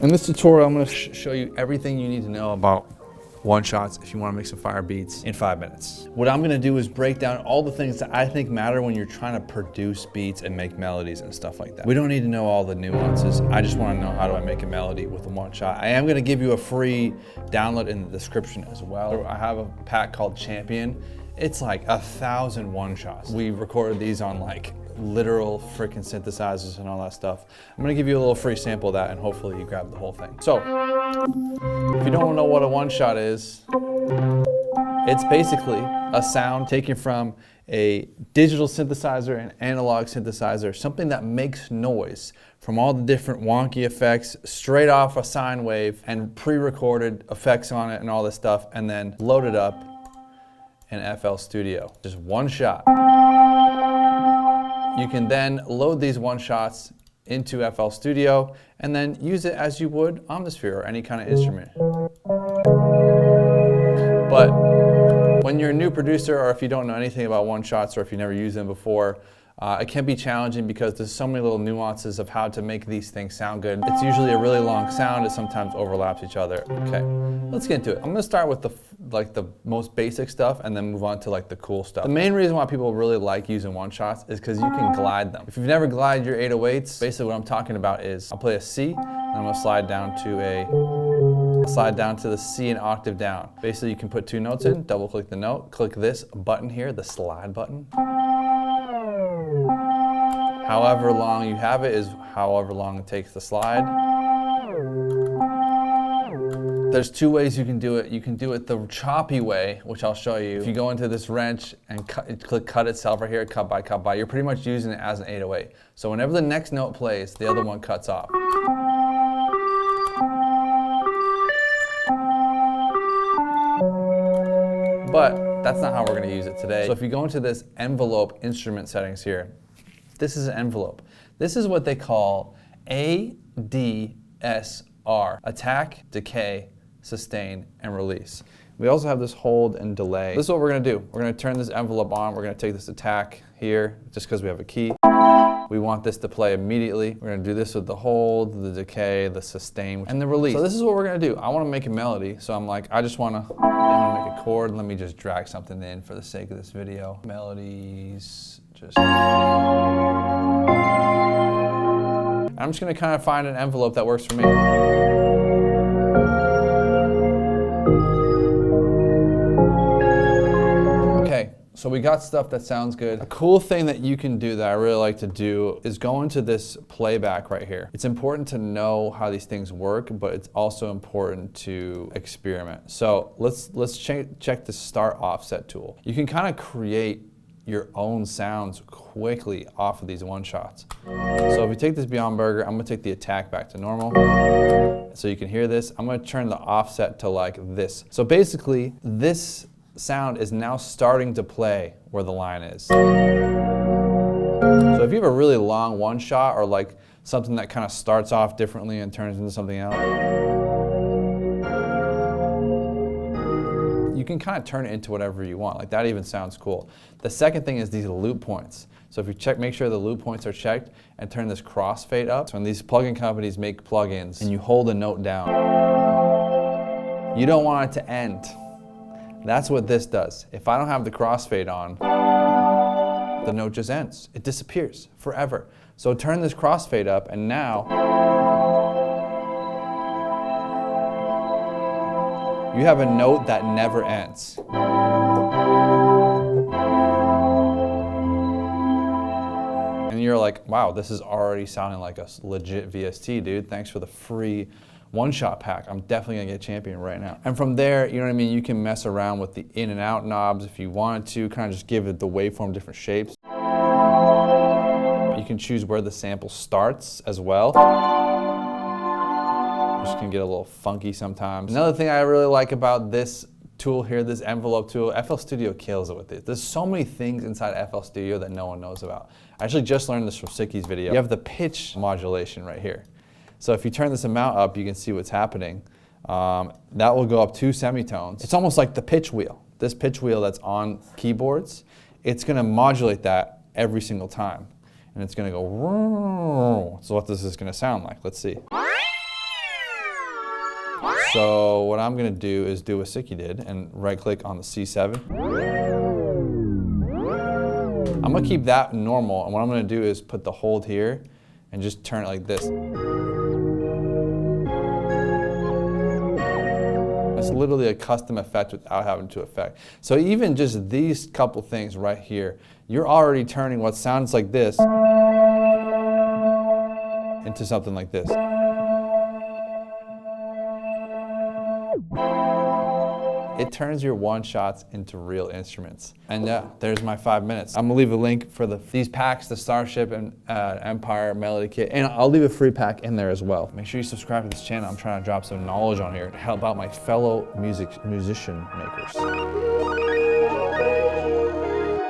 In this tutorial, I'm going to show you everything you need to know about one-shots if you want to make some fire beats in 5 minutes. What I'm going to do is break down all the things that I think matter when you're trying to produce beats and make melodies and stuff like that. We don't need to know all the nuances. I just want to know how do I make a melody with a one-shot. I am going to give you a free download in the description as well. I have a pack called Champion. It's like 1,000 one-shots. We recorded these on like literal freaking synthesizers and all that stuff. I'm gonna give you a little free sample of that and hopefully you grab the whole thing. So, if you don't know what a one-shot is, it's basically a sound taken from a digital synthesizer and analog synthesizer, something that makes noise from all the different wonky effects straight off a sine wave and pre-recorded effects on it and all this stuff, and then loaded up in FL Studio. Just one shot. You can then load these one-shots into FL Studio and then use it as you would Omnisphere or any kind of instrument. But when you're a new producer, or if you don't know anything about one-shots, or if you've never used them before, it can be challenging because there's so many little nuances of how to make these things sound good. It's usually a really long sound. It sometimes overlaps each other. Okay, let's get into it. I'm gonna start with the most basic stuff and then move on to like the cool stuff. The main reason why people really like using one-shots is because you can glide them. If you've never glided your 808s, basically what I'm talking about is I'll play a C and I'm gonna slide down to the C an octave down. Basically you can put 2 notes in, double click the note, click this button here, the slide button. However long you have it is however long it takes to slide. There's 2 ways you can do it. You can do it the choppy way, which I'll show you. If you go into this wrench and click cut itself right here, cut by, you're pretty much using it as an 808. So whenever the next note plays, the other one cuts off. But that's not how we're gonna use it today. So if you go into this envelope instrument settings here, this is an envelope. This is what they call ADSR, attack, decay, sustain, and release. We also have this hold and delay. This is what we're gonna do. We're gonna turn this envelope on. We're gonna take this attack here, just because we have a key. We want this to play immediately. We're gonna do this with the hold, the decay, the sustain, and the release. So this is what we're gonna do. I wanna make a melody, so I'm like, I wanna make a chord. Let me just drag something in for the sake of this video. Melodies, just... I'm just gonna kind of find an envelope that works for me. Okay, so we got stuff that sounds good. A cool thing that you can do that I really like to do is go into this playback right here. It's important to know how these things work, but it's also important to experiment. So let's check the start offset tool. You can kind of create your own sounds quickly off of these one-shots. So if you take this Beyond Burger, I'm gonna take the attack back to normal. So you can hear this. I'm gonna turn the offset to like this. So basically, this sound is now starting to play where the line is. So if you have a really long one-shot or like something that kind of starts off differently and turns into something else, you can kind of turn it into whatever you want. Like that even sounds cool. The second thing is these loop points. So if you make sure the loop points are checked and turn this crossfade up. So when these plugin companies make plugins and you hold a note down, you don't want it to end. That's what this does. If I don't have the crossfade on, the note just ends. It disappears forever. So turn this crossfade up and now, you have a note that never ends. And you're like, wow, this is already sounding like a legit VST, dude. Thanks for the free one-shot pack. I'm definitely gonna get Champion right now. And from there, you know what I mean, you can mess around with the in and out knobs if you wanted to, kind of just give it the waveform different shapes. You can choose where the sample starts as well. Just can get a little funky sometimes. Another thing I really like about this tool here, this envelope tool, FL Studio kills it with it. There's so many things inside FL Studio that no one knows about. I actually just learned this from Sicky's video. You have the pitch modulation right here. So if you turn this amount up, you can see what's happening. That will go up 2 semitones. It's almost like the pitch wheel. This pitch wheel that's on keyboards, it's gonna modulate that every single time. And it's gonna go, so what this is gonna sound like, let's see. So what I'm gonna do is do what Sicky did and right click on the C7. I'm gonna keep that normal, and what I'm gonna do is put the hold here and just turn it like this. It's literally a custom effect without having to affect. So even just these couple things right here, you're already turning what sounds like this into something like this. It turns your one-shots into real instruments. And yeah, there's my 5 minutes. I'm gonna leave a link for these packs, the Starship and Empire Melody Kit, and I'll leave a free pack in there as well. Make sure you subscribe to this channel. I'm trying to drop some knowledge on here to help out my fellow musician makers.